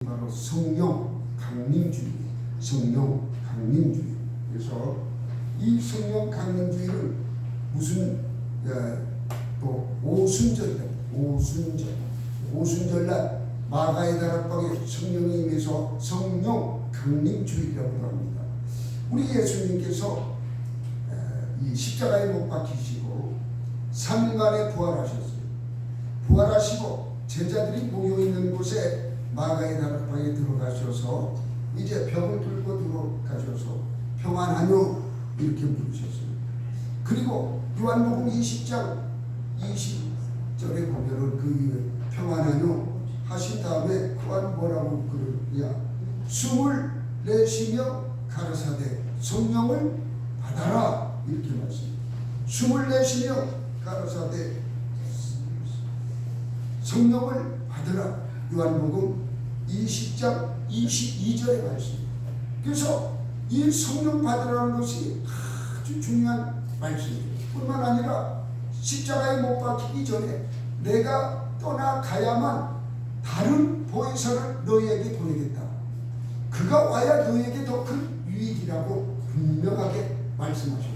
바로 성령 강림주의, 성령 강림주의. 그래서 이 성령 강림주의를 무슨 또 오순절이다. 오순절날 마가의 다락방에 성령이 임해서 성령 강림주의라고 합니다. 우리 예수님께서 이 십자가에 못 박히시고 3일 만에 부활하셨어요. 부활하시고 제자들이 모여있는 곳에 마가의 다락방에 들어가셔서 이제 병을 들고 들어가셔서 평안하뇨 이렇게 물으셨어요. 그리고 요한복음 20장 20절에 보면은 그 평안하뇨 하신 다음에 또한 뭐라고 그러냐, 숨을 내쉬며 가라사대 성령을 받아라 이렇게 말씀합니다. 숨을 내쉬며 가라사대 성령을 받으라. 요한복음 20장 22절의 말씀입니다. 그래서 이 성령 받으라는 것이 아주 중요한 말씀이에요. 뿐만 아니라 십자가에 못 박히기 전에 내가 떠나가야만 다른 보혜사를 너희에게 보내겠다. 그가 와야 너희에게 더 큰 유익이라고 분명하게 말씀하셨어요.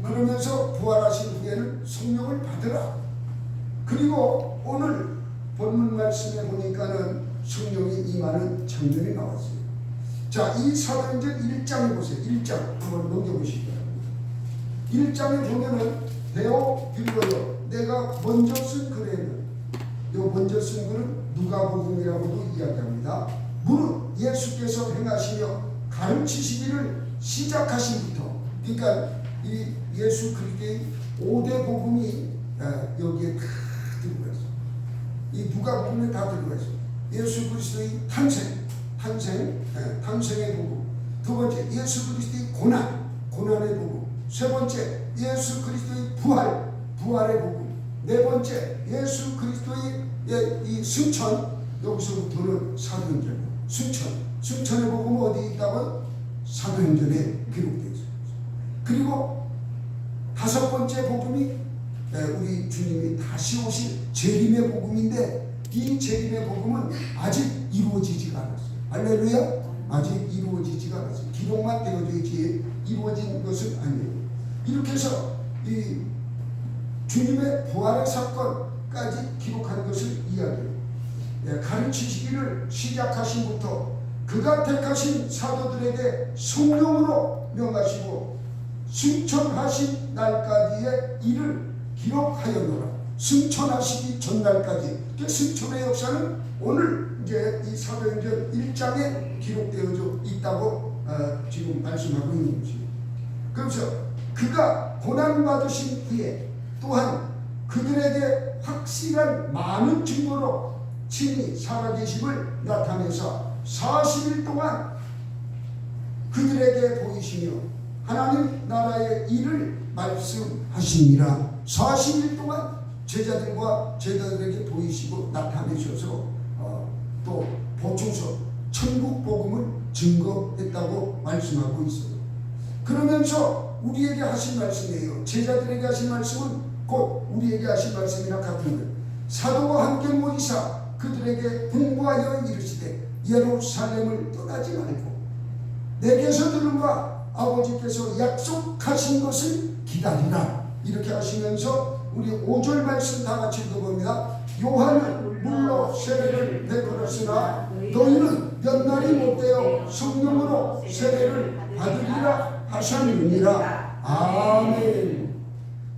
그러면서 부활하신 후에는 성령을 받으라. 그리고 오늘 본문 말씀에 보니까는 성령이 임하는 장면이 나왔어요. 자, 이 사도행전 1장에 보세요. 1장 한번 넘겨보시기 바랍니다. 1장에 보면은 데오 빌로요, 내가 먼저 쓴 글에는, 요 먼저 쓴 글은 누가복음이라고도 이야기합니다. 무릇 예수께서 행하시며 가르치시기를 시작하신부터, 그러니까 이 예수 그리스도의 5대 복음이 여기에 다 들어가 있어요. 이 누가복음에 다 들어가 있어요. 예수 그리스도의 탄생의 복음. 두 번째, 예수 그리스도의 고난의 복음. 세 번째, 예수 그리스도의 부활의 복음. 네 번째, 예수 그리스도의 이 승천. 여기서부터는 사도행전. 승천의 복음은 어디 있다고? 사도행전에 기록되어 있어요. 그리고 다섯 번째 복음이 우리 주님이 다시 오실 재림의 복음인데, 이 재림의 복음은 아직 이루어지지가 않았어요. 할렐루야. 아직 이루어지지가 않았어요. 기록만 되어져 있지 이루어진 것은 아니에요. 이렇게 해서 이 주님의 부활의 사건까지 기록한 것을 이야기해요. 가르치시기를 시작하신부터 그가 택하신 사도들에게 성령으로 명하시고 승천하신 날까지의 일을 기록하였노라. 승천하시기 전날까지. 승천의 역사는 오늘 이제 이 사도행전 1장에 기록되어져 있다고 지금 말씀하고 있는 것입니다. 그래서 그가 고난받으신 후에 또한 그들에게 확실한 많은 증거로 친히 살아계심을 나타내서 40일 동안 그들에게 보이시며 하나님 나라의 일을 말씀하시니라. 40일 동안 제자들에게 보이시고 나타내셔서 또 보충서 천국 복음을 증거했다고 말씀하고 있어요. 그러면서 우리에게 하신 말씀이에요. 제자들에게 하신 말씀은 곧 우리에게 하신 말씀이나 같은 것. 사도와 함께 모이사 그들에게 분부하여 이르시되 예루살렘을 떠나지 말고 내게서 들은 바 아버지께서 약속하신 것을 기다리라. 이렇게 하시면서 우리 5절 말씀 다 같이 읽어봅니다. 요한은 물로 세례를 베풀었으나 너희는 몇 날이 못되어 성령으로 세례를 받으리라 하셨느니라. 아멘.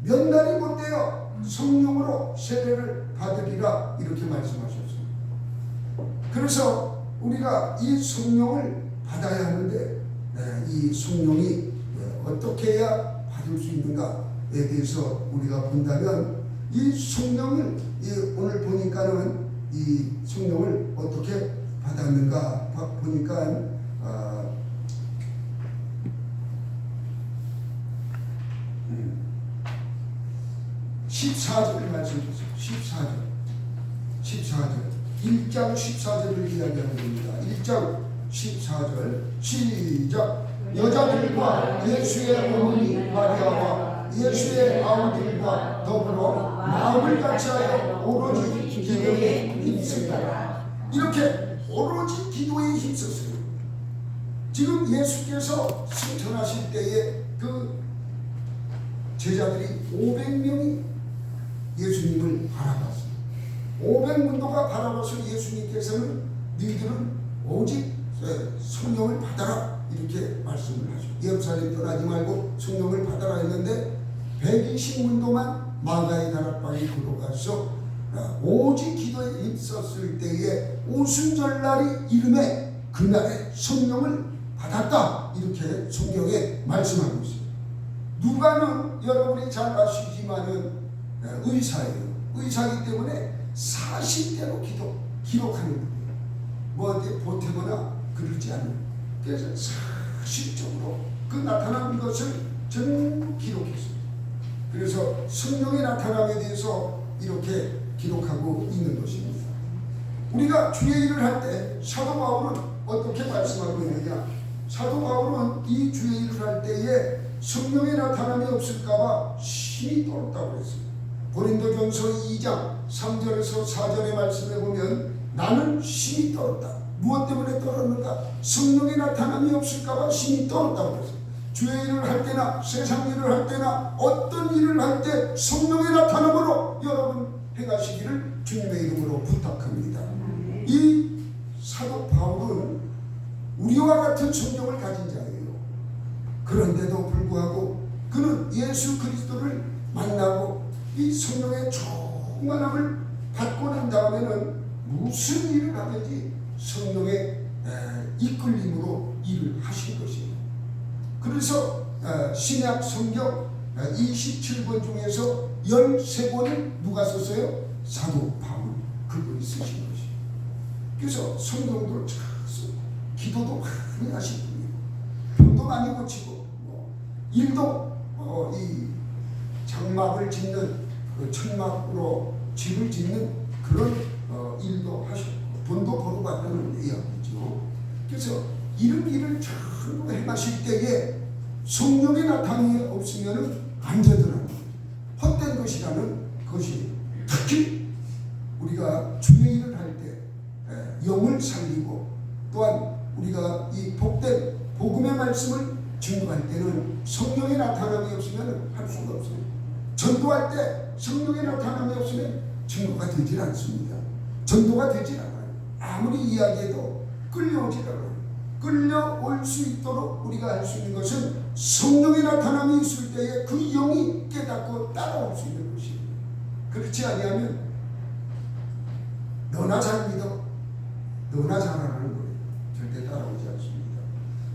몇 날이 못되어 성령으로 세례를 받으리라 이렇게 말씀하셨어요. 그래서 우리가 이 성령을 받아야 하는데 이 성령이 어떻게 해야 받을 수 있는가에 대해서 우리가 본다면, 이 성령을 오늘 보니까는 이 성령을 어떻게 받았는가 보니까 14절 말씀 주세요. 14절 1장 14절을 이야기하는 겁니다. 1장 14절 시작. 여자들과 예수의 어머니 마리아와 예수의 아우들과 더불어 마음을 같이하여 오로지 기도에 힘쓰니라. 이렇게 오로지 힘썼어요. 지금 예수께서 승천하실 때에 그 제자들이 500명이 예수님을 바라봤어요. 500문도가 바라봐서 예수님께서는 너희들은 오직 성령을 받아라 이렇게 말씀을 하죠. 예루살렘 떠나지 말고 성령을 받아라 했는데 120문도만 마가의 다락방에 들어가서 오직 기도에 힘썼을 때에 오순절날이 이름에 그날에 성령을 받았다 이렇게 성경에 말씀하고 있어요. 누가는 여러분이 잘 아시지만은 의사예요. 의사이기 때문에 사실대로 기록하는 거예요. 뭐 어디 보태거나 그러지 않는. 그래서 사실적으로 그 나타난 것을 전부 기록했어요. 그래서 성령의 나타남에 대해서 이렇게 기록하고 있는 것입니다. 우리가 주의 일을 할 때 사도 바울은 어떻게 말씀하고 있느냐? 사도 바울은 이 주의 일을 할 때에 성령의 나타남이 없을까봐 심히 떨었다고 했어요. 고린도전서 2장 3절에서 4절의 말씀에 보면 나는 심히 떨었다. 무엇 때문에 떨었는가? 성령의 나타남이 없을까봐 심히 떨었다고 했어요. 주의 일을 할 때나 세상 일을 할 때나 어떤 일을 할 때 성령의 나타남으로 여러분 행하시기를 주님의 이름으로 부탁합니다. 이 사도 바울은 우리와 같은 성령을 가진 자예요. 그런데도 불구하고 그는 예수 그리스도를 만나고 이 성령의 충만함을 받고 난 다음에는 무슨 일을 하든지 성령의 이끌림으로 일을 하신 것이에요. 그래서 신약 성경 27권 중에서 13권을 누가 썼어요? 사도 바울 그분이 쓰신 것이에요. 그래서 성경도 잘 쓰고 기도도 많이 하신 분이에요. 병도 많이 고치고 일도 이 장막을 짓는 그 천막으로 집을 짓는 그런 일도 하셨고 돈도 벌어봤다는 이야기죠. 그래서 이런 일을 전부 행하실 때에 성령의 나타남이 없으면 안 되더라고요. 헛된 것이라는 것이 특히 우리가 주의 일을 할 때 영을 살리고 또한 우리가 이 복된 복음의 말씀을 증거할 때는 성령의 나타남이 없으면 할 수가 없어요. 전도할 때 성령의 나타남이 없으면 증거가 되질 않습니다. 전도가 되질 않아요. 아무리 이야기해도 끌려오질 않아요. 끌려올 수 있도록 우리가 할 수 있는 것은 성령의 나타남이 있을 때에 그 영이 깨닫고 따라올 수 있는 것입니다. 그렇지 아니하면 너나 잘 믿어, 너나 잘하는 거예요. 절대 따라오지 않습니다.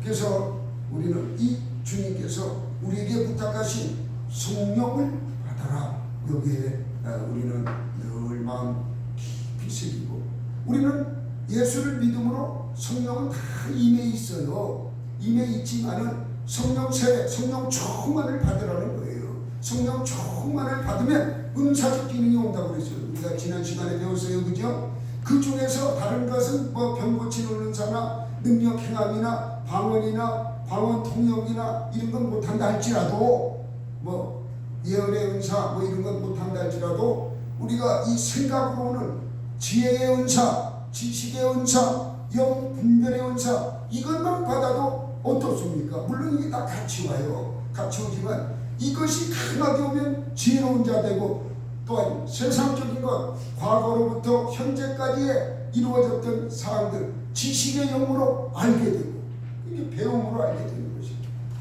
그래서 우리는 이 주님께서 우리에게 부탁하신 성령을 받아라. 여기에 우리는 늘 마음 깊이 새기고 우리는 예수를 믿음으로 성령은 다 임해 있어요. 임해 있지만은 성령 세례, 성령 충만을 받으라는 거예요. 성령 충만을 받으면 은사적 기능이 온다고 그랬어요. 우리가 지난 시간에 배웠어요. 그죠? 그 중에서 다른 것은 뭐 병 고치는 은사나 능력 행함이나 방언이나 방언 통역이나 이런 건 못한다 할지라도 뭐 예언의 은사 뭐 이런 건 못한다 할지라도 우리가 이 생각으로는 지혜의 은사, 지식의 은사, 영 분별의 은사 이것만 받아도 어떻습니까? 물론 이게 다 같이 와요. 같이 오지만 이것이 강하게 오면 지혜로운 자 되고 또한 세상적인 것 과거로부터 현재까지의 이루어졌던 사항들 지식의 영으로 알게 되고 이게 배움으로 알게 되는 것이죠.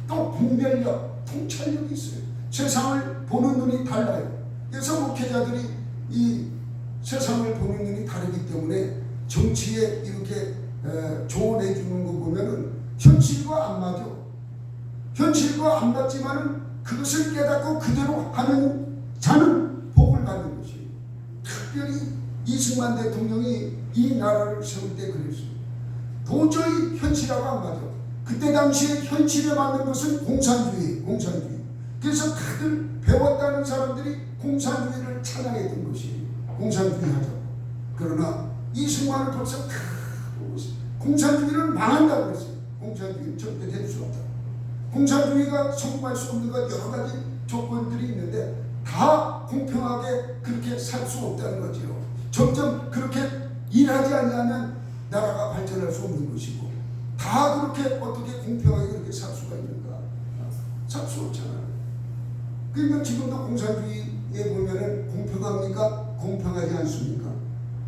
또 분별력, 통찰력이 있어요. 세상을 보는 눈이 달라요. 그래서 목회자들이 이 세상을 보는 눈이 다르기 때문에 정치에 이렇게 조언해 주는 거 보면은 현실과 안 맞아. 현실과 안 맞지만은 그것을 깨닫고 그대로 하는 자는 복을 받는 것이에요. 특별히 이승만 대통령이 이 나라를 세울 때 그랬어요. 도저히 현실하고 안 맞아. 그때 당시에 현실에 맞는 것은 공산주의. 그래서 다들 배웠다는 사람들이 공산주의를 찬양했던 것이에요. 공산주의 하자. 그러나 이승만을 벌써 다 보고 있어요. 공산주의는 망한다고 그랬어요. 공산주의는 절대 될 수 없다. 공산주의가 성공할 수 없는 것 여러 가지 조건들이 있는데 다 공평하게 그렇게 살 수 없다는 거지요. 점점 그렇게 일하지 아니하면 나라가 발전할 수 없는 것이고, 다 그렇게 어떻게 공평하게 그렇게 살 수가 있는가? 살 수 없잖아요. 그러니까 지금도 공산주의에 보면은 공평합니까? 공평하지 않습니까?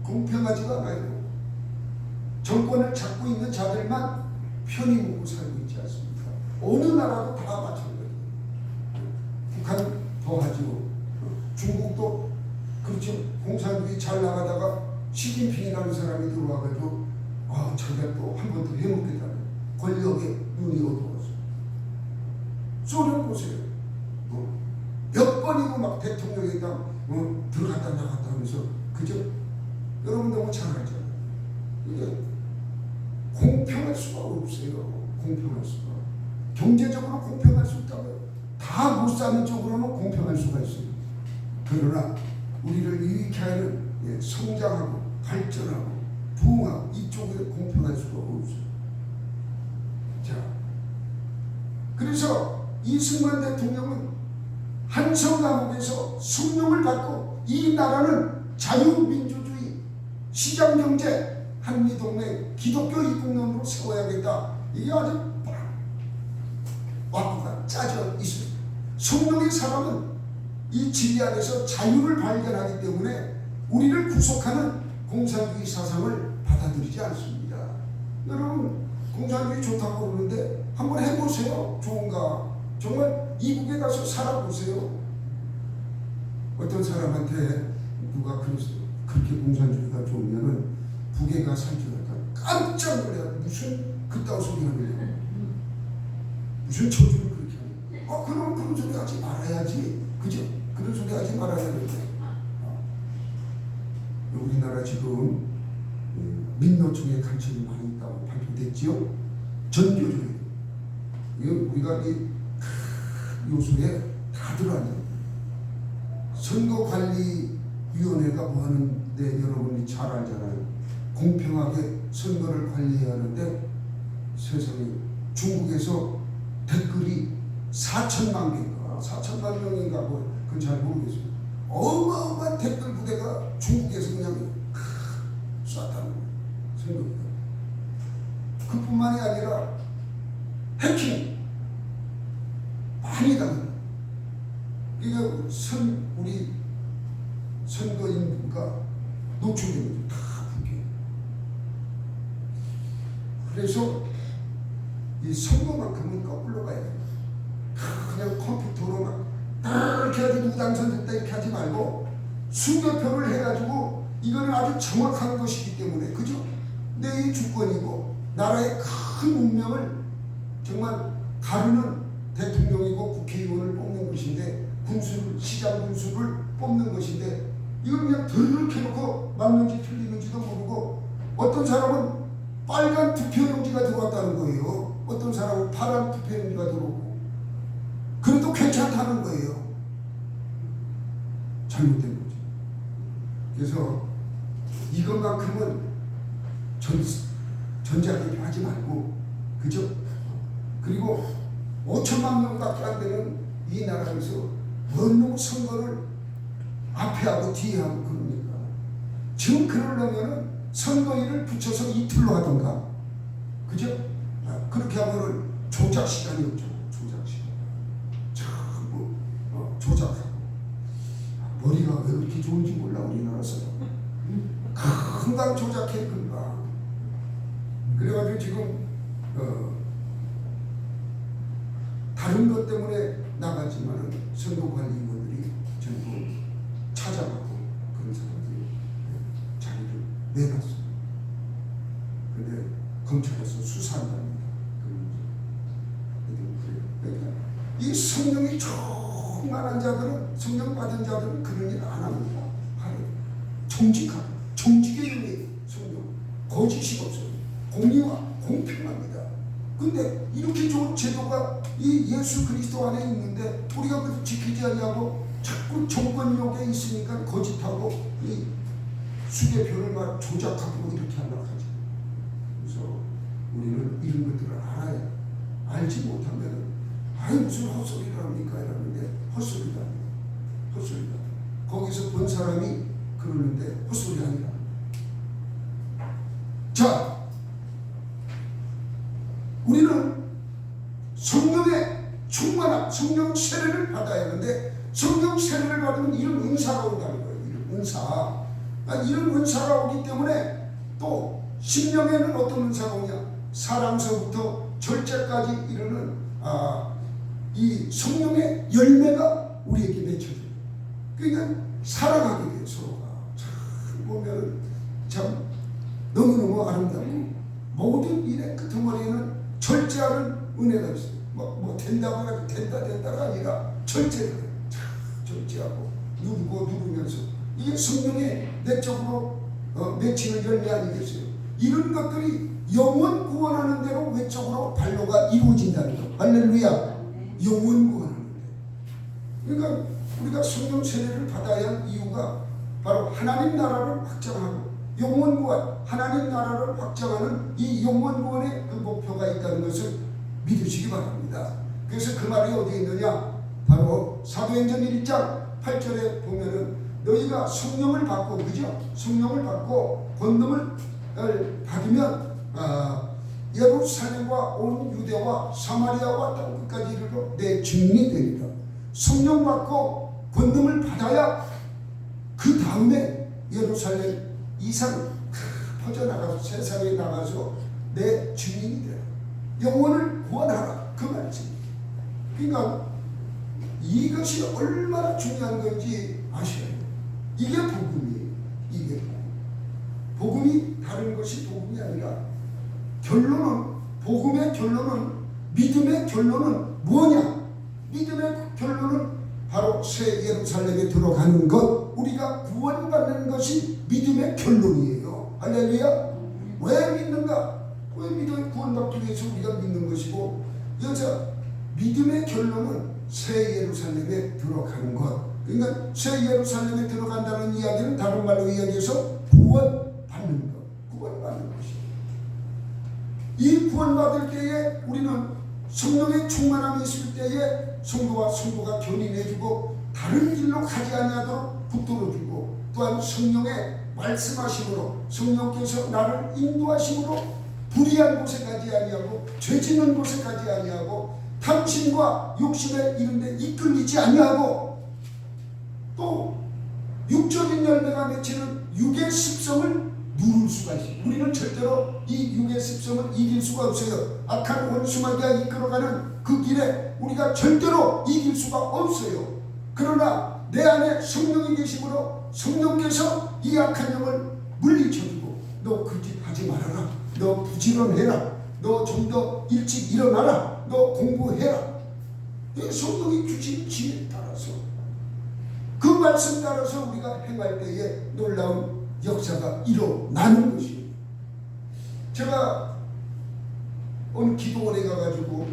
공평하지가 않아요. 정권을 잡고 있는 자들만 편히 먹고 살고 있지 않습니까? 어느 나라도 다 마찬가지예요. 북한 더하죠. 중국도 그렇죠. 공산주의 잘 나가다가 시진핑이라는 사람이 들어와가지고 자기가 또 한 번 더 해먹겠다는 권력에 눈이 어두워서. 소련 보세요. 몇 번이고 막 대통령에다 들어갔다 나갔다 하면서, 그죠? 여러분 너무 잘 알잖아요. 이게 공평할 수가 없어요. 공평할 수가. 경제적으로 공평할 수 있다고요. 다 못 사는 쪽으로는 공평할 수가 있어요. 그러나 우리를 유익해 하는 성장하고 발전하고 부흥하고 이쪽에 공평할 수가 없어요. 자, 그래서 이승만 대통령은 한성 감옥에서 성령을 받고 이 나라는 자유민주주의, 시장경제, 한미동맹, 기독교 이국론으로 세워야겠다. 이게 아주 와꾸가 짜져 있습니다. 성령의 사람은 이 진리 안에서 자유를 발견하기 때문에 우리를 구속하는 공산주의 사상을 받아들이지 않습니다. 여러분 공산주의 좋다고 그러는데 한번 해보세요. 좋은가? 정말 이국에 가서 살아보세요. 어떤 사람한테 누가 그렇게 공산주의가 좋으면은 북에 가 살지 않을까 깜짝 놀라요. 무슨 그따위 소리 하는 거예요. 무슨 저주를 그렇게 하는. 그럼 그런 소리 하지 말아야지. 그죠? 그런 소리 하지 말아야 되는데. 우리나라 지금 민노총의 간첩이 많이 있다고 발표됐지요. 전교조회. 이거 우리가 이 요소에 다 들어앉아요. 선거관리위원회가 뭐 하는데 여러분이 잘 알잖아요. 공평하게 선거를 관리해야 하는데 세상에 중국에서 댓글이 4천만 개인가 4천만 명인가 뭐 그건 잘 모르겠어요. 어마어마한 댓글 부대가 중국에서 그냥 쐈다는 생각입니다. 그뿐만이 아니라 해킹 많이 당합니다. 그러니까 우리 선거인가 노출되는 거죠. 다 북에. 그래서 이 선거만큼은 거꾸로 가야 돼요. 그냥 컴퓨터로 막 이렇게 하지 누구 당선됐다 이렇게 하지 말고 수개표를 해가지고 이거는 아주 정확한 것이기 때문에, 그죠? 내 이 주권이고 나라의 큰 운명을 정말 가르는 대통령이고 국회의원을 뽑는 것인데, 시장 군수를 뽑는 것인데, 이걸 그냥 드르륵 해놓고 맞는지 틀리는지도 모르고, 어떤 사람은 빨간 투표용지가 들어왔다는 거예요. 어떤 사람은 파란 투표용지가 들어오고, 그래도 괜찮다는 거예요. 잘못된 거죠. 그래서 이것만큼은 전자개표 하지 말고, 그죠? 그리고 5천만 명밖에 안 되는 이 나라에서 너무 선거를 앞에 하고 뒤에 하고 그럽니까? 지금 그러려면 선거일을 붙여서 이틀로 하던가, 그죠? 그렇게 하면은 조작 시간이 없죠. 조작 시간. 전부 조작하고. 머리가 왜 그렇게 좋은지 몰라 우리나라 사람. 금방 조작해 금방. 그래가지고 지금 다른 것 때문에 나갔지만은 선거관리위원들이 전부 찾아가고 그런 사람들이 자리를 내놨어요. 근데 검찰에서 수사한답니다. 그러니까 이 성령이 충만한 자들은, 성령 받은 자들은 그런 일 안 합니다. 정직의 영이 성령, 거짓이 없어요. 공의와 공평합니다. 근데 이렇게 좋은 제도가 이 예수 그리스도 안에 있는데 우리가 그걸 지키지 않냐고 자꾸 정권력에 있으니까 거짓하고 이 수개표를 막 조작하고 이렇게 하려고 하죠. 그래서 우리는 이런 것들을 알아야, 알지 못하면 무슨 헛소리를 합니까? 이러는데 헛소리가 아니에요. 헛소리가. 거기서 본 사람이 그러는데 헛소리 아니라. 자, 우리는 성령의 충만한 성령 세례를 받아야 하는데, 성령 세례를 받으면 이런 은사가 온다는 거예요. 이런 은사. 이런 은사가 오기 때문에 또 심령에는 어떤 은사가 오냐? 사랑서부터 절제까지 이르는 이 성령의 열매가 우리에게 맺혀져요. 그러니까 사랑하게 돼요. 서로가 참 보면 참 너무너무 아름답고, 모든 일의 끄트머리에는 절제하는 은혜가 있어요. 뭐 된다고 해서 된다가 아니라 절제를 해요. 절제하고 누르면서 이게 성령의 내적으로 맺히는 열매 아니겠어요? 이런 것들이 영원 구원하는 대로 외적으로 발로가 이루어진다는 거. 할렐루야. 영원 구원하는 데. 그러니까 우리가 성령 세례를 받아야 할 이유가 바로 하나님 나라를 확장하고 영원 구원, 하나님 나라를 확장하는 이 영원 구원의 그 목표가 있다는 것을 믿으시기 바랍니다. 그래서 그 말이 어디에 있느냐? 바로 사도행전 1장 8절에 보면은 너희가 성령을 받고, 그죠? 성령을 받고 권능을 받으면 예루살렘과 온 유대와 사마리아와 땅 끝까지 이르러 내 증인이 되리라. 성령 받고 권능을 받아야 그 다음에 예루살렘 이상 퍼져나가서 세상에 나가서 내 증인이 되라. 영혼을 구원하라. 그 말씀. 그러니까 이것이 얼마나 중요한 건지 아셔야 해요. 이게 복음이에요. 이게 복음. 복음이 다른 것이 복음이 아니라, 결론은, 복음의 결론은, 믿음의 결론은 뭐냐? 믿음의 결론은 바로 새 예루살렘에 들어가는 것, 우리가 구원받는 것이 믿음의 결론이에요. 할렐루야. 왜 믿는가? 왜 믿음 구원받기 위해서 우리가 믿는 것이고, 여자 믿음의 결론은 새 예루살렘에 들어가는 것. 그러니까 새 예루살렘에 들어간다는 이야기는 다른 말로 이야기해서 구원받는 것. 구원받는 것이에요. 이 구원받을 때에 우리는 성령의 충만함이 있을 때에 성도와 성도가 견인해주고 다른 길로 가지 아니하도록 붙들어주고, 또한 성령의 말씀하심으로, 성령께서 나를 인도하심으로 불의한 곳에 가지 아니하고 죄 짓는 곳에 가지 아니하고 탐심과 욕심에 이른데 이끌리지 아니하고, 또 육적인 열매가 맺히는 육의 습성을 누를 수가 있어요. 우리는 절대로 이 육의 습성을 이길 수가 없어요. 악한 원수마귀가 이끌어가는 그 길에 우리가 절대로 이길 수가 없어요. 그러나 내 안에 성령이 계심으로 성령께서 이 악한 영을 물리쳐주고, 너 그 짓 하지 말아라, 너 부지런해라, 너 좀 더 일찍 일어나라, 너 공부해라. 이 성령이 주신 지혜에 따라서, 그 말씀 따라서 우리가 행할 때에 놀라운 역사가 일어나는 것이에요. 제가 어느 기도원에 가가지고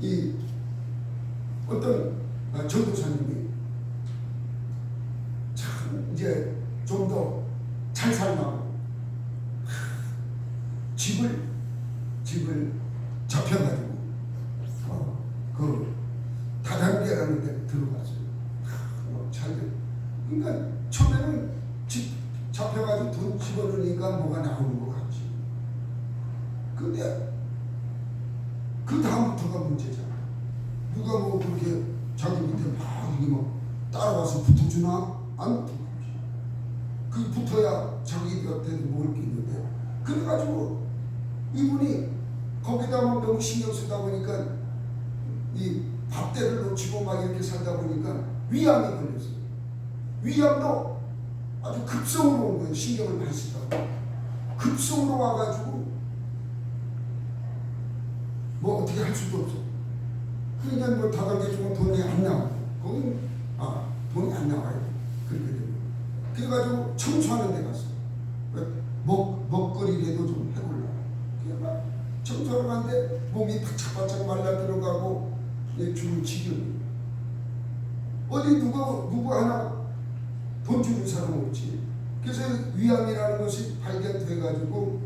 이 어떤 전도사님이 참 이제 좀 더 잘 살라고 집을 잡혀가지고 그 다단계라는 데 들어갔어요. 잘 돼. 그러니까 처음에는 집 잡혀가지고 돈 집어넣으니까 뭐가 나오는 것 같지. 근데 그 다음부터가 문제잖아. 누가 뭐 그렇게 자기 밑에 막 이게 뭐 따라와서 붙어주나? 안 붙어주지. 그 붙어야 자기 곁에도 먹을 게 있는데, 그래가지고 이분이 거기다 막 너무 신경 쓰다 보니까 이 밥대를 놓치고 막 이렇게 살다 보니까 위암이 걸렸어요. 위암도 아주 급성으로 온 거예요. 신경을 많이 쓰다가 급성으로 와가지고 뭐 어떻게 할 수도 없어. 그러니까 뭐 다단계 쪽은 돈이 안 나와요. 거긴 돈이 안 나와요. 그렇게 되면. 그래가지고 청소하는 데 갔어요. 먹거리라도 좀 해보려고. 그냥 막 청소하러 갔는데 몸이 바짝바짝 말라 들어가고 죽을 지경이. 어디 누구 하나 돈 주는 사람 없지. 그래서 위암이라는 것이 발견돼가지고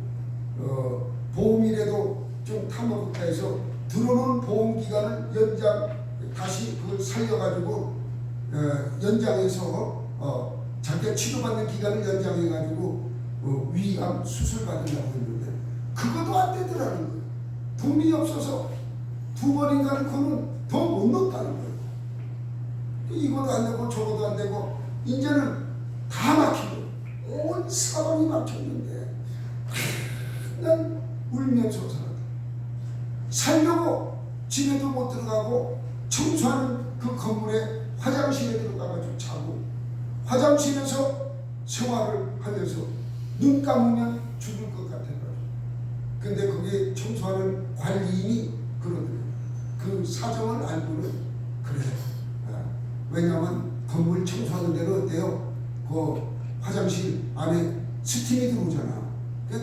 보험이라도 좀 타먹을까 해서 들어오는 보험 기간을 다시 그걸 살려가지고 연장해서 자기가 치료받는 기간을 연장해가지고 위암 수술 받으려고 했는데 그것도 안 되더라는 거예요. 돈이 없어서 두 번인가를 그는 더 못 넣었다는 거예요. 이것도 안 되고 저것도 안 되고 이제는 다 막히고 온 사방이 막혔는데 그냥 울면서 살았다. 살려고 집에도 못 들어가고 청소하는 그 건물에 화장실에 들어가가지고 자고 화장실에서 생활을 하면서 눈 감으면 죽을 것 같아요. 근데 거기 청소하는 관리인이 그러더라고요. 그 사정을 알고는 그래. 왜냐하면 건물 청소하는 데는 어때요? 그 화장실 안에 스팀이 들어오잖아.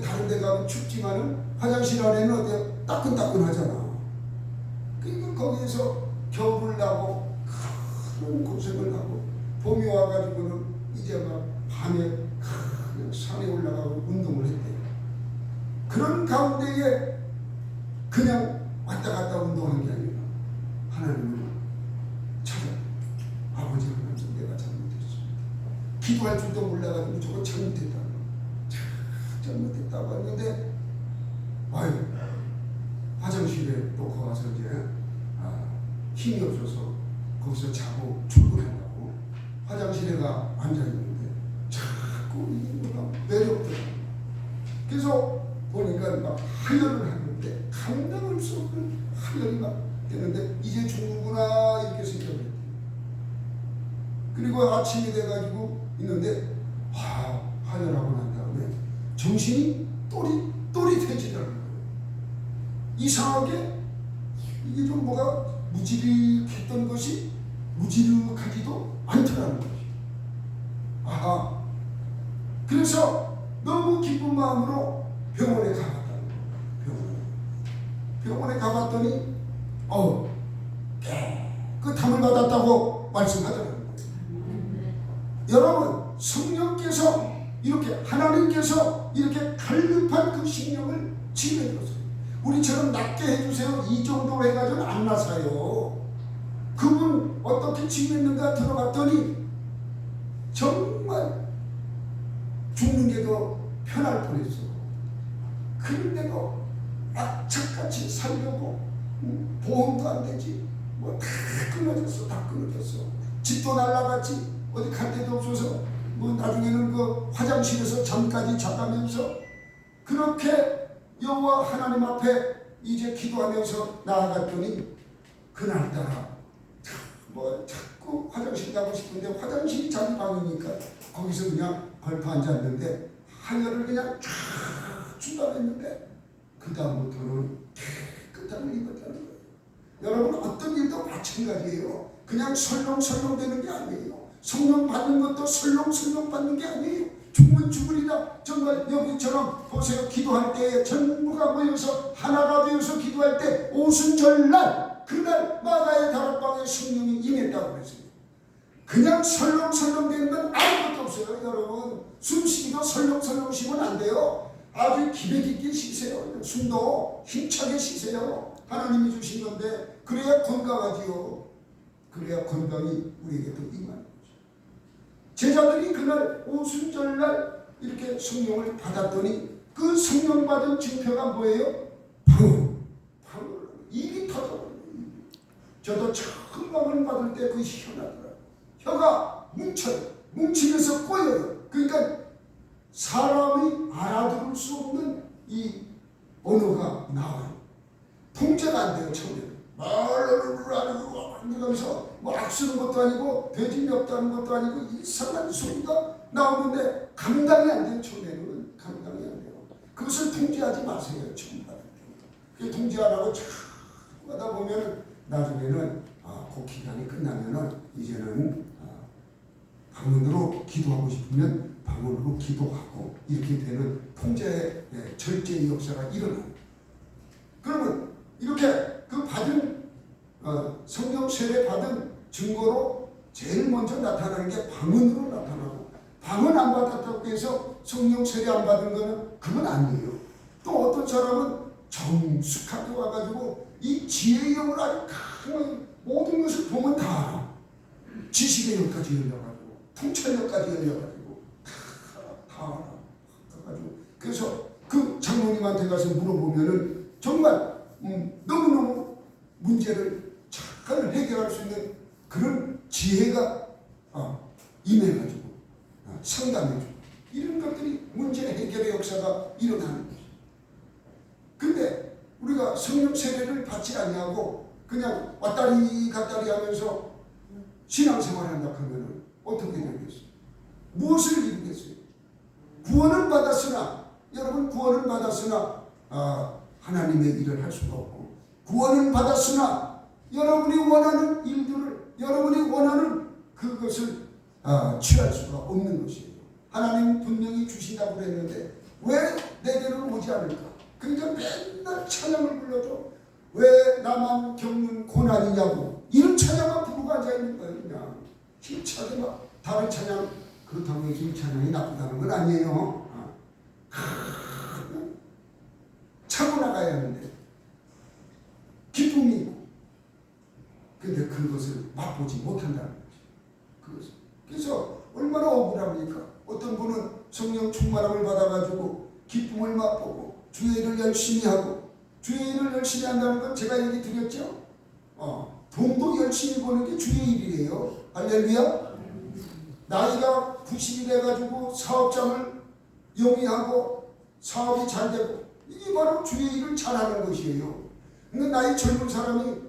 다른 데 가면 춥지만은 화장실 안에는 어때요? 따끈따끈하잖아. 그러니까 거기에서 겨울을 나고 큰 고생을 하고 봄이 와가지고는 이제 막 밤에 그냥 산에 올라가고 운동을 했대요. 그런 가운데에 그냥 왔다 갔다 운동한 게 아니라 하나님을 찾아. 아버지 하나님 내가 잘못했어. 기도할 줄도 몰라가지고 무조건 잘못했다. 잘못했다고 했는데 아유 화장실에 놓고 와서 이제 힘이 없어서 거기서 자고 출근하려고 화장실에 가 앉아있는데 자꾸 이게 뭐가 매력더라고요. 그래서 보니까 막 하혈을 하는데 감당할 수 없는 하혈이 막 되는데 이제 죽는구나 이렇게 생각을 했대요. 그리고 아침이 돼가지고 있는데 하혈하고 난 다음에 정신이 또릿또릿해지더라는 거예요. 이상하게 이게 좀 뭐가 무지릭했던 것이 무지룩하지도 않더라는 거죠. 그래서 너무 기쁜 마음으로 병원에 가봤다는 거예요. 병원에 가봤더니 깨끗함을 받았다고 말씀하더라는 거예요. 여러분 성령께서 이렇게 하나님께서 이렇게 갈급한 그 심령을 지배해줬어요. 우리처럼 낫게 해주세요 이 정도 해가지고는 안 나사요. 그분 어떻게 지냈는가 들어봤더니 정말 죽는 게 더 편할 뻔했어. 그런데도 악착같이 살려고 보험도 안 되지 뭐 다 끊어졌어. 다 끊어졌어. 집도 날라갔지. 어디 갈 데도 없어서 뭐 나중에는 그 화장실에서 잠까지 자가면서 그렇게 여호와 하나님 앞에 이제 기도하면서 나아갔더니 그날따라 뭐 자꾸 화장실 가고 싶은데 화장실이 자기 방이니까 거기서 그냥 걸터 앉았는데 하혈을 그냥 쫙 주다했는데 그 다음부터는 깨끗함을 입었다는 거예요. 여러분 어떤 일도 마찬가지예요. 그냥 설렁설렁 되는 게 아니에요. 성령 받는 것도 설렁설렁 받는 게 아니에요. 죽으면 죽으리라. 정말 여기처럼 보세요. 기도할 때에 전부가 모여서 하나가 되어서 기도할 때 오순절날 그날 마가의 다락방에 성령이 임했다고 그랬어요. 그냥 설렁설렁 되는 건 아무것도 없어요. 여러분 숨쉬기도 설렁설렁 쉬면 안 돼요. 아주 기백 있게 쉬세요. 숨도 힘차게 쉬세요. 하나님이 주신 건데 그래야 건강하지요. 그래야 건강이 우리에게도 임하는 거죠. 제자들이 그날 오순절날 이렇게 성령을 받았더니 그 성령 받은 증표가 뭐예요? 방울. 입이 터져버려요. 저도 처음 방울 받을 때 그게 희한하더라고요. 혀가 뭉치면서 꼬여요. 그러니까 사람이 알아들을 수 없는 이 언어가 나와요. 통제가 안 돼요. 처음에는 말하면서 뭐 악쓰는 것도 아니고 돼지 멱다는 것도 아니고 이상한 소리가 나오는데 감당이 안 돼요. 처음에는 감당이 안 돼요. 그것을 통제하지 마세요. 처음 받을 때 통제 안 하고 쭉 하다 보면 나중에는 그 기간이 끝나면은 이제는 방언으로 기도하고 싶으면 방언으로 기도하고 이렇게 되는 통제의 절제의 역사가 일어나요. 그러면 이렇게 그 받은 성령 세례 받은 증거로 제일 먼저 나타나는 게 방언으로 나타나고 방언 안 받았다고 해서 성령 세례 안 받은 거는 그건 아니에요. 또 어떤 사람은 정숙하게 와가지고 이 지혜의 영을 아주 강한 모든 것을 보면 다 알아. 지식의 영까지 열려가지고 통찰력까지 열려가지고 다 알아. 그래서 그 장로님한테 가서 물어보면은 정말 너무너무 문제를 잘 해결할 수 있는 그런 지혜가 임해가지고 상담해주고 이런 것들이 문제 해결의 역사가 일어나는 거죠. 근데 우리가 성령 세례를 받지 아니하고 그냥 왔다리 갔다리 하면서 신앙생활을 한다 하면 어떻게 되겠어요? 무엇을 이루겠어요? 구원을 받았으나 여러분 구원을 받았으나 하나님의 일을 할 수가 없고 구원을 받았으나 여러분이 원하는 일들을 여러분이 원하는 그것을 취할 수가 없는 것이에요. 하나님 분명히 주신다고 그랬는데 왜 내게는 오지 않을까? 그러니까 맨날 찬양을 불러도 왜 나만 겪는 고난이냐고 이런 찬양만 부르고 앉아있는 거예요. 그냥 힘차게 막 다른 찬양 그렇다고 해서 이 찬양이 나쁘다는 건 아니에요. 차고 나가야 하는데 기쁨이 있고 근데 그것을 맛보지 못한다는 거죠. 그래서 얼마나 억울합니까? 어떤 분은 성령 충만함을 받아가지고 기쁨을 맛보고 주의 일을 열심히 하고 주의 일을 열심히 한다는 건 제가 얘기 드렸죠. 돈도 열심히 버는 게 주의 일이에요. 할렐루야. 나이가 90이 돼가지고 사업장을 영위하고 사업이 잘 되고 이게 바로 주의 일을 잘하는 것이에요. 그러니까 나이 젊은 사람이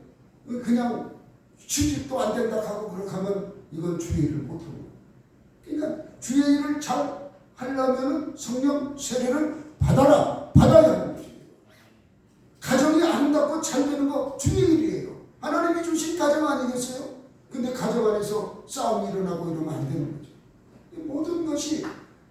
그냥 취직도 안 된다 하고 그렇게 하면 이건 주의 일을 못하는 거예요. 그러니까 주의 일을 잘 하려면 성령 세례를 받아야 하는 것이에요. 가정이 아름답고 잘 되는 거 주의 일이에요. 하나님이 주신 가정 아니겠어요? 근데 가정 안에서 싸움이 일어나고 이러면 안 되는 거죠. 모든 것이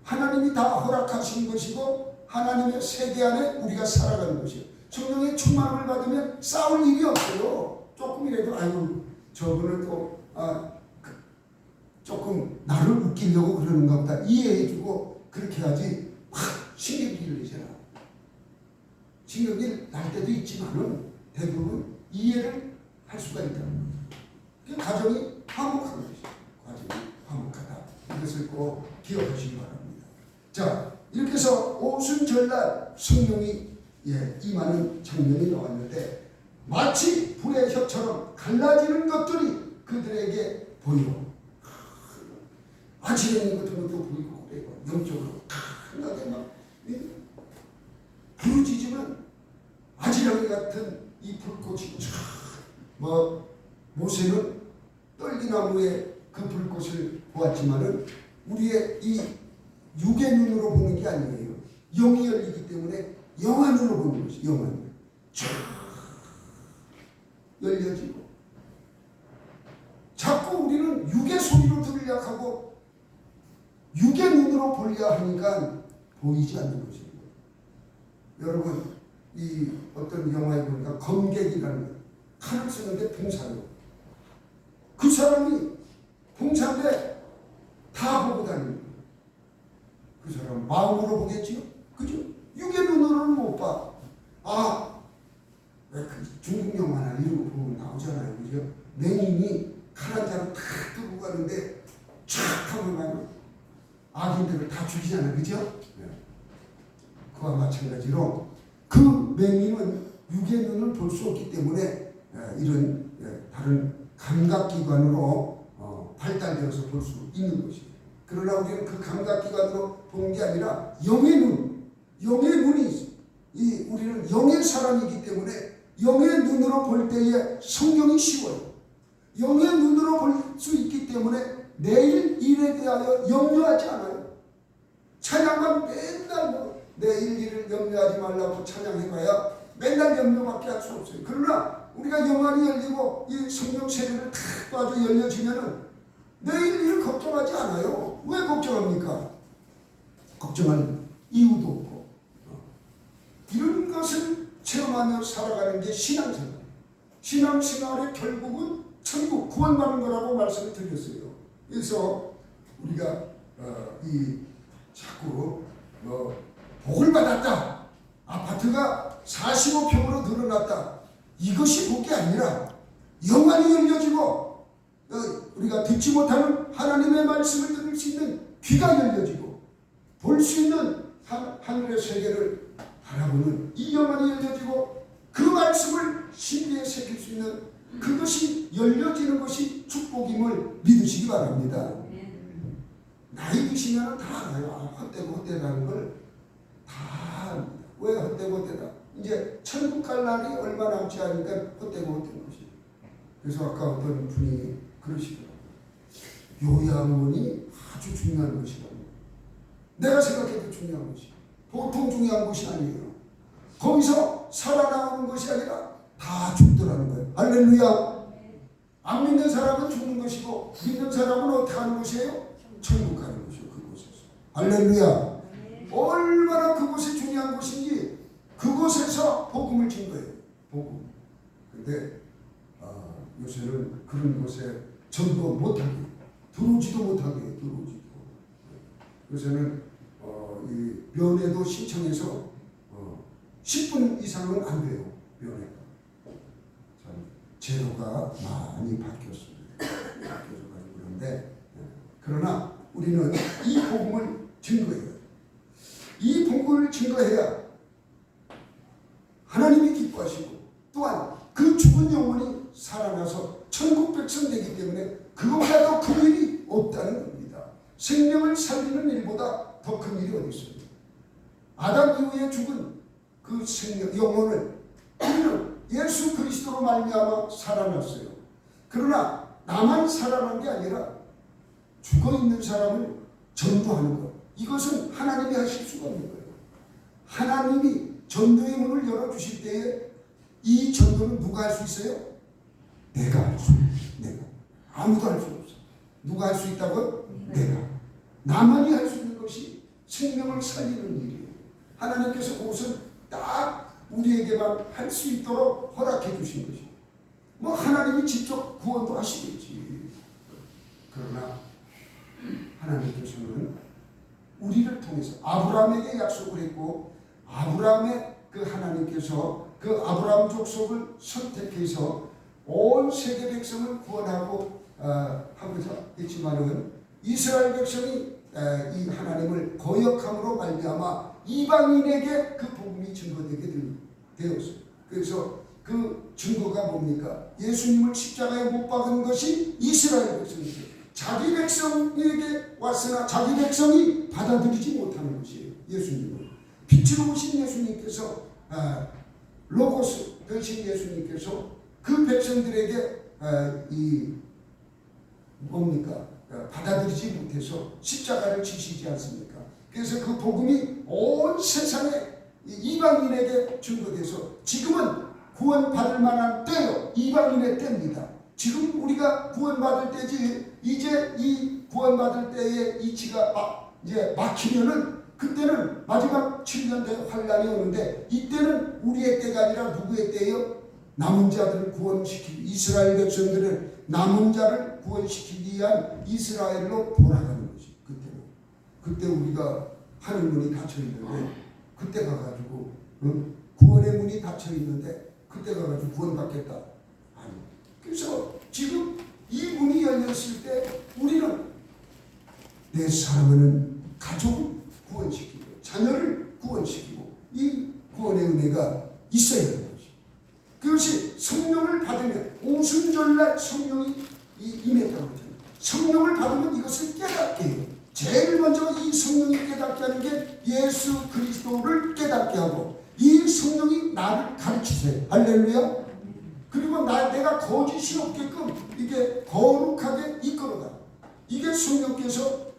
하나님이 다 허락하신 것이고 하나님의 세계 안에 우리가 살아가는 것이에요. 성령의 충만함을 받으면 싸울 일이 없어요. 조금이라도 아이고 저분을 또 조금 나를 웃기려고 그러는가 보다 이해해주고 그렇게 하지 막 신경질을 내잖아. 신경질 날 때도 있지만은 대부분 이해를 할 수가 있다는 거죠. 가정이 화목한 것이죠. 가정이 화목하다. 이것을 꼭 기억하시기 바랍니다. 자, 이렇게 해서 오순절날 성령이 임하는 장면이 나왔는데 마치 불의 혀처럼 갈라지는 것들이 그들에게 보여. 아지르는 같은 것도 보이고 그래요. 영적으로 강하게 막 부르짖으면 아지랑이 같은 이 불꽃이 모세는 떨기나무의 그 불꽃을 보았지만은 우리의 이 육의 눈으로 보는 게 아니에요. 영이 열리기 때문에 영안으로 보는 것이 영안. 쫙 열려지고 자꾸 우리는 육의 소리로 들으려 하고 육의 눈으로 보려 하니까 보이지 않는 것입니다. 여러분 이 어떤 영화에 보니까 검객이라는 칼을 쓰는데 봉사로 그 사람이 봉사인데 다 보고 다니는 거예요. 그 사람 마음으로 보겠지요? 그죠? 육의 눈으로는 못 봐. 왜 그 중국 영화나 이런 거 보면 나오잖아요. 그죠? 맹인이 칼 한 자로 탁 들고 가는데 촥 하면 가면 악인들을 다 죽이잖아요. 그죠? 네. 그와 마찬가지로 그 맹인은 육의 눈을 볼 수 없기 때문에 이런 다른 감각기관으로 발달되어서 볼 수 있는 것이에요. 그러나 우리는 그 감각기관으로 보는 게 아니라 영의 눈이 있어요. 우리는 영의 사람이기 때문에 영의 눈으로 볼 때에 성경이 쉬워요. 영의 눈으로 볼 수 있기 때문에 내일 일에 대하여 염려하지 않아요. 찬양만 맨날 내일 일을 염려하지 말라고 찬양해봐야 맨날 염려밖에 할 수 없어요. 그러나 우리가 영안이 열리고 이 성령 세례를 탁 봐도 열려지면은 내일 일을 걱정하지 않아요. 왜 걱정합니까? 걱정할 이유도 없고 이런 것을 체험하며 살아가는 게 신앙생활. 신앙생활의 결국은 천국 구원받는 거라고 말씀을 드렸어요. 그래서 우리가 자꾸 복을 받았다. 아파트가 45평으로 늘어났다. 이것이 복이 아니라 영안이 열려지고 우리가 듣지 못하는 하나님의 말씀을 들을 수 있는 귀가 열려지고 볼 수 있는 하늘의 세계를 바라보는 이 영안이 열려지고 그 말씀 말씀을 신비에 새길 수 있는 그것이 열려지는 것이 축복임을 믿으시기 바랍니다. 나이 드시면 다 알아요. 헛되고 헛되다는 걸 다 압니다. 왜 헛되고 헛되다? 이제 천국 갈 날이 얼마 남지 않으니까 헛되고 헛된 것이. 그래서 아까 어떤 분이 그러시더라고요. 요양원이 아주 중요한 것이라고. 내가 생각해도 중요한 것이. 보통 중요한 것이 아니에요. 거기서 살아나오는 것이 아니라 다 죽더라는 거예요. 할렐루야. 안 믿는 사람은 죽는 것이고 믿는 사람은 어떻게 하는 것이에요? 천국 가는 것이요. 그곳에서. 할렐루야. 얼마나 그곳이 중요한 곳인지 그곳에서 복음을 준 거예요. 복음. 근데 요새는 그런 곳에 전도 못하게 들어오지도 못하게 들어오지도. 요새는 이 면회도 신청해서 10분 이상은 안 돼요. 면회가. 참 제도가 많이 바뀌었습니다. 바뀌어져가지고 그런데 그러나 우리는 이 복음을 증거해요. 이 복음을 증거해야 하나님이 기뻐하시고 또한 그 죽은 영혼이 살아나서 천국 백성 되기 때문에 그것보다 더 큰 일이 없다는 겁니다. 생명을 살리는 일보다 더 큰 일이 어디 있습니까? 아담 이후에 죽은 그 생명, 영혼을 우리는 예수 그리스도로 말미암아 살아났어요. 그러나 나만 살아난 게 아니라 죽어있는 사람을 전도하는 것, 이것은 하나님이 하실 수가 없는 거예요. 하나님이 전도의 문을 열어주실 때에 이 전도는 누가 할 수 있어요? 내가 할 수 있어요. 내가. 아무도 할 수 없어. 누가 할 수 있다고? 내가. 나만이 할 수 있는 것이 생명을 살리는 일이에요. 하나님께서 그것은 딱 우리에게만 할 수 있도록 허락해 주신 것이에요. 뭐 하나님이 직접 구원도 하시겠지. 그러나 하나님께서는 우리를 통해서 아브라함에게 약속을 했고 아브라함의 그 하나님께서 그 아브라함 족속을 선택해서 온 세계 백성을 구원하고 하고자 했지만은 이스라엘 백성이 이 하나님을 거역함으로 말미암아 이방인에게 그 복음이 증거되게 되었어요. 그래서 그 증거가 뭡니까? 예수님을 십자가에 못 박은 것이 이스라엘 백성이죠. 자기 백성에게 왔으나 자기 백성이 받아들이지 못하는 것이에요. 예수님을. 빛으로 오신 예수님께서 로고스 되신 예수님께서 그 백성들에게 이 뭡니까? 받아들이지 못해서 십자가를 지시지 않습니까? 그래서 그 복음이 온 세상에 이방인에게 증거돼서 지금은 구원받을 만한 때요. 이방인의 때입니다. 지금 우리가 구원받을 때지 이제 이 구원받을 때의 이치가 이제 막히면은 그때는 마지막 7년 대 환란이 오는데 이때는 우리의 때가 아니라 누구의 때예요? 남은 자들을 구원시키기 이스라엘 백성들을 남은 자를 구원시키기 위한 이스라엘로 돌아가는 것이 그때는. 그때 우리가 하늘 문이 닫혀 있는데 그때 가가지고 구원의 문이 닫혀 있는데 그때 가가지고 구원받겠다. 아니. 그래서 지금 이 문이 열렸을 때 우리는 내 사랑하는 가족을 구원시키고 자녀를 구원시키고 이 구원의 은혜가 있어야 하는 것이. 그것이 성령을 받으면 오순절날 성령이 임했다고 하잖아요. 성령을 받으면 이것을 깨닫게 해요. 제일 먼저 이 성령이 깨닫게 하는 게 예수 그리스도를 깨닫게 하고 이 성령이 나를 가르치세요. 할렐루야. 그리고 내가 거짓이 없게끔 이게 거룩하게 이끌어가. 이게 성령께서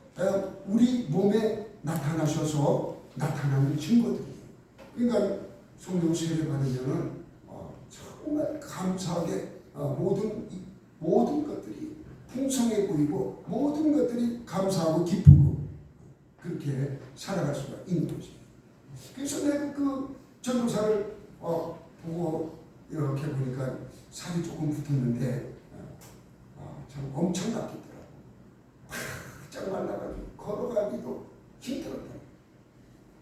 우리 몸에 나타나셔서 나타나는 증거들이에요. 그러니까 성령 세례 받으면은 정말 감사하게 모든 것들이 풍성해 보이고 모든 것들이 감사하고 기쁘고 그렇게 살아갈 수가 있는 거죠. 그래서 내가 그 전도사를 보고 이렇게 보니까 살이 조금 붙었는데 참 엄청났겠더라고. 바짝 말라가지고 걸어가기도 힘들었다.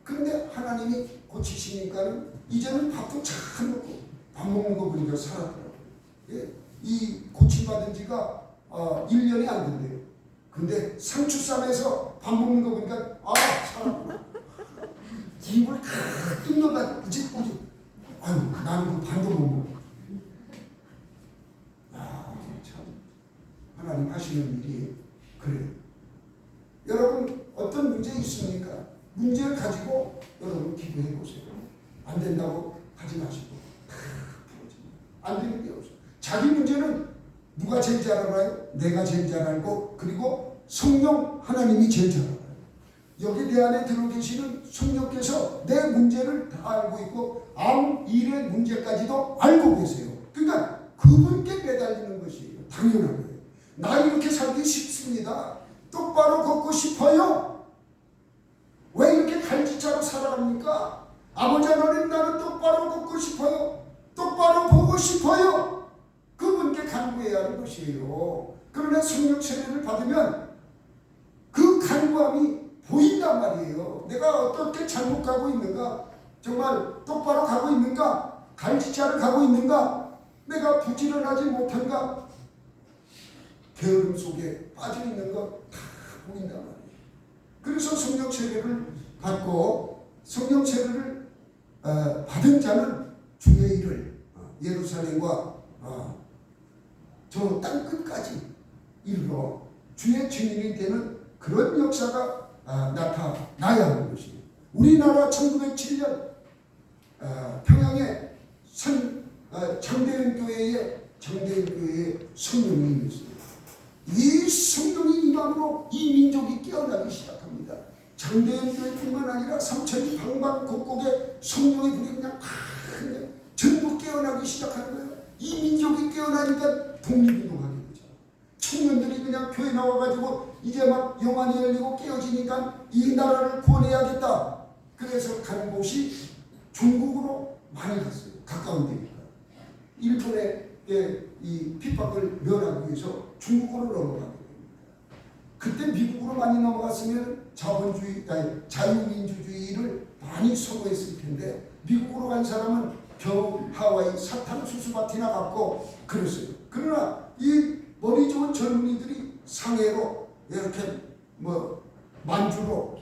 그런데 하나님이 고치시니까는 이제는 밥도 잘 먹고 밥 먹는 거 보니까 살았더라고요. 예? 이 고침받은 지가 1년이 안 된대요. 근데 상추쌈에서 밥 먹는 거 보니까 살았구나. 입을 가득 넣어가지고 아유, 나는 그 반도 못 먹어. 아, 참. 하나님 하시는 일이 그래요. 여러분, 어떤 문제 있습니까? 문제를 가지고 여러분 기도해 보세요. 안 된다고 하지 마시고. 안 되는 게 없어요. 자기 문제는 누가 제일 잘 알아요? 내가 제일 잘 알고, 그리고 성령 하나님이 제일 잘 알아요. 여기 내 안에 들어 계시는 성령께서 내 문제를 다 알고 있고 아무 일의 문제까지도 알고 계세요. 그러니까 그분께 매달리는 것이 당연한 거예요. 나 이렇게 살기 쉽습니다. 똑바로 걷고 싶어요. 왜 이렇게 갈지자로 살아갑니까? 아버지 하나님, 나는 똑바로 걷고 싶어요. 똑바로 보고 싶어요. 그분께 간구해야 하는 것이에요. 그러나 성령 세례를 받으면 그 간구함이 보인단 말이에요. 내가 어떻게 잘못 가고 있는가? 정말 똑바로 가고 있는가? 갈지자를 가고 있는가? 내가 부지런하지 못한가? 게으름 속에 빠져 있는 거 다 보인단 말이에요. 그래서 성령 세례를 받고 성령 세례를 받은 자는 주의 일을 예루살렘과 저 땅 끝까지 이르러 주의 증인이 되는 그런 역사가 나타나야 하는 것입니다. 우리나라 1907년 평양의 장대현 교회에 성령이 임했습니다. 이 성령이 임함으로 이 민족이 깨어나기 시작합니다. 장대현 교회뿐만 아니라 삼천리 방방곡곡에 성령의 불이 그냥 전부 깨어나기 시작하는 거예요. 이 민족이 깨어나니까 독립운동하게 되죠. 청년들이 그냥 교회 나와가지고 이제 막 영안이 열리고 깨어지니까 이 나라를 구원해야겠다. 그래서 간 곳이 중국으로 많이 갔어요. 가까운 데니까. 일본의 이 핍박을 면하기 위해서 중국으로 넘어가게 됩니다. 그때 미국으로 많이 넘어갔으면 자유민주주의를 많이 선호했을 텐데 미국으로 간 사람은 겨우 하와이 사탕수수밭이나 갔고 그랬어요. 그러나 이 머리 좋은 젊은이들이 상해로 이렇게 만주로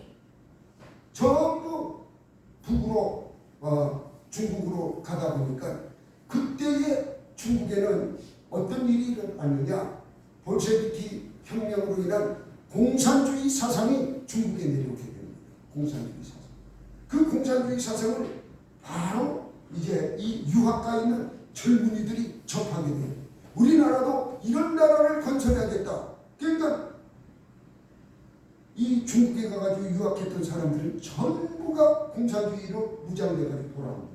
전부 북으로 중국으로 가다 보니까 그때의 중국에는 어떤 일이 일어났느냐? 볼셰비키 혁명으로 인한 공산주의 사상이 중국에 내려오게 됩니다. 공산주의 사상. 그 공산주의 사상을 바로 이제 이 유학가 있는 젊은이들이 접하게 돼요. 우리나라도 이런 나라를 건설해야겠다. 그러니까 이 중국에 가가지고 유학했던 사람들은 전부가 공산주의로 무장돼가지고 돌아옵니다.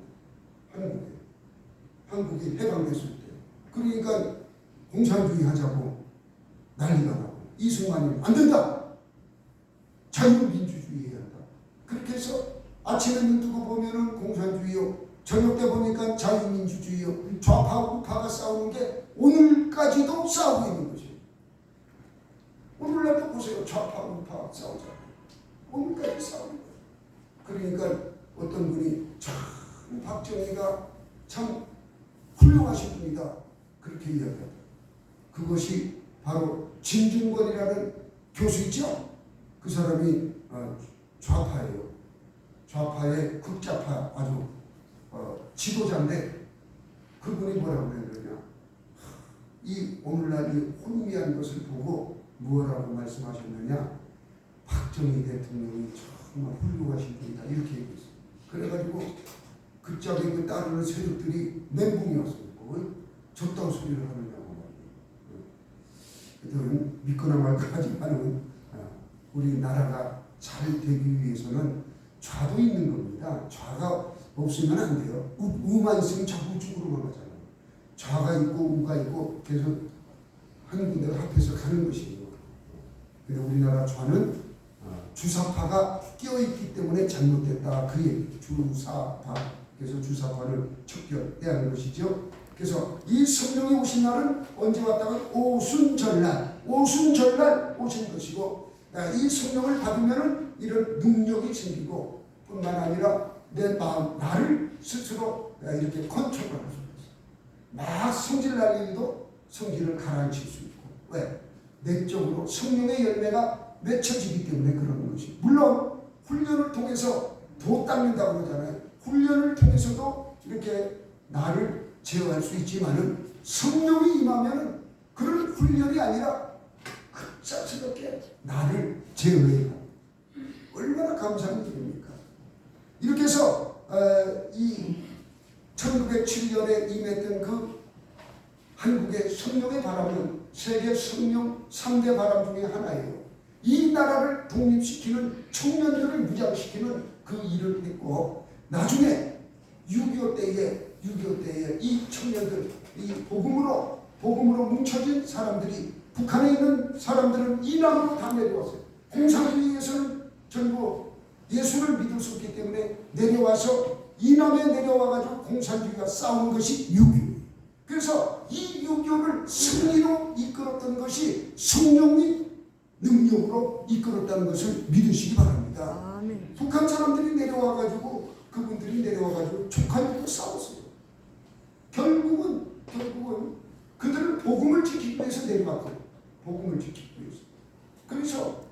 한국이 해방됐을 때. 그러니까 공산주의 하자고 난리가 나고 이승만이 안 된다. 자유민주주의 해야 한다. 그렇게 해서 아침에 눈 뜨고 보면은 공산주의요. 저녁 때 보니까 자유민주주의요. 좌파 우파가 싸우는 게 오늘까지도 싸우고 있는 거죠. 오늘날도 보세요. 좌파 우파 싸우잖아요. 오늘까지 싸우는 거예요. 그러니까 어떤 분이 참 박정희가 참 훌륭하신 분이다. 그렇게 이야기합니다. 그것이 바로 진중권이라는 교수 있죠? 그 사람이 좌파예요. 좌파의 극좌파 아주 지도자인데 그분이 뭐라고 그랬느냐. 이 오늘날 이 혼미한 것을 보고 무엇라고 말씀하셨느냐. 박정희 대통령이 정말 훌륭하신 분이다. 이렇게 얘기했어요. 그래가지고 그짝에 그 따르는 세력들이 멘붕이 왔어요. 저딴 소리를 하느냐고 말이에요. 믿거나 말거나 하지만은 우리나라가 잘 되기 위해서는 좌도 있는 겁니다. 좌가 없으면 안 돼요. 우만 있으면 자꾸 우측으로만 가잖아요. 좌가 있고 우가 있고 계속 한 군데가 합해서 가는 것이에요. 근데 우리나라 좌는 주사파가 끼어있기 때문에 잘못됐다. 그 얘기. 주사파. 그래서 주사파를 척결해야 하는 것이죠. 그래서 이 성령이 오신 날은 언제 왔다가 오순절날 오신 것이고 이 성령을 받으면 이런 능력이 생기고 뿐만 아니라 내 마음, 나를 스스로 이렇게 컨트롤할 수 있어요. 막 성질 날 일도 성질을 가라앉힐 수 있고 왜? 내적으로 성령의 열매가 맺혀지기 때문에 그러는 것이. 물론 훈련을 통해서 도 닦는다고 그러잖아요. 훈련을 통해서도 이렇게 나를 제어할 수 있지만은 성령이 임하면은 그런 훈련이 아니라 급작스럽게 나를 제어해요. 얼마나 감사한 일입니까? 이렇게 해서 이 1907년에 임했던 그 한국의 성령의 바람은 세계 성령 3대 바람 중에 하나예요. 이 나라를 독립시키는 청년들을 무장시키는 그 일을 했고, 나중에 6.25 때에 이 청년들, 이 복음으로 뭉쳐진 사람들이, 북한에 있는 사람들은 이남으로 다 내려왔어요. 공산주의에서는 전부 예수를 믿을 수 없기 때문에 내려와서 이남에 내려와가지고 공산주의가 싸우는 것이 6.25. 그래서 이 6.25를 승리로 이끌었던 것이 성령의 능력으로 이끌었다는 것을 믿으시기 바랍니다. 아멘. 북한 사람들이 내려와가지고 그분들이 내려와가지고 족하고 싸웠어요. 결국은 그들은 복음을 지키기 위해서 내려왔거든요. 복음을 지키기 위해서. 그래서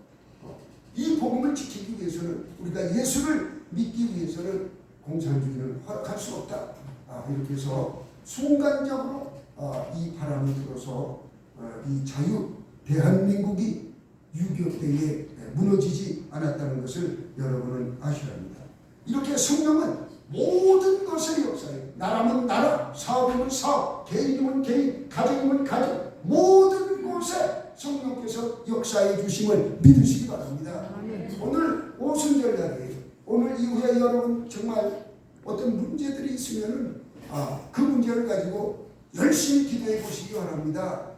이 복음을 지키기 위해서는, 우리가 예수를 믿기 위해서는 공산주의는 허락할 수 없다. 이렇게 해서 순간적으로 이 바람이 불어서 이 대한민국이 6.25 때에 무너지지 않았다는 것을 여러분은 아셔야 합니다. 이렇게 성령은 모든 것의 역사에, 나라면 나라, 사업이면 사업, 개인이면 개인, 가정이면 가정, 모든 곳에 성령께서 역사해 주심을 믿으시기 바랍니다. 오늘 오순절 날이에요. 오늘 이후에 여러분 정말 어떤 문제들이 있으면은 그 문제를 가지고 열심히 기도해 보시기 바랍니다.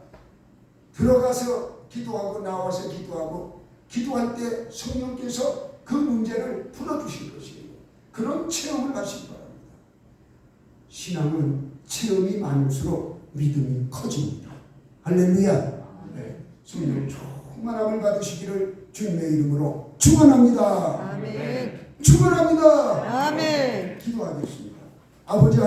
들어가서 기도하고 나와서 기도하고, 기도할 때 성령께서 그 문제를 풀어주실 것이에요. 그런 체험을 하시기 바랍니다. 신앙은 체험이 많을수록 믿음이 커집니다. 할렐루야. 네. 성령 충만함을 받으시기를 주님의 이름으로 축원합니다. 아멘. 축원합니다. 아멘. 기도하겠습니다. 아버지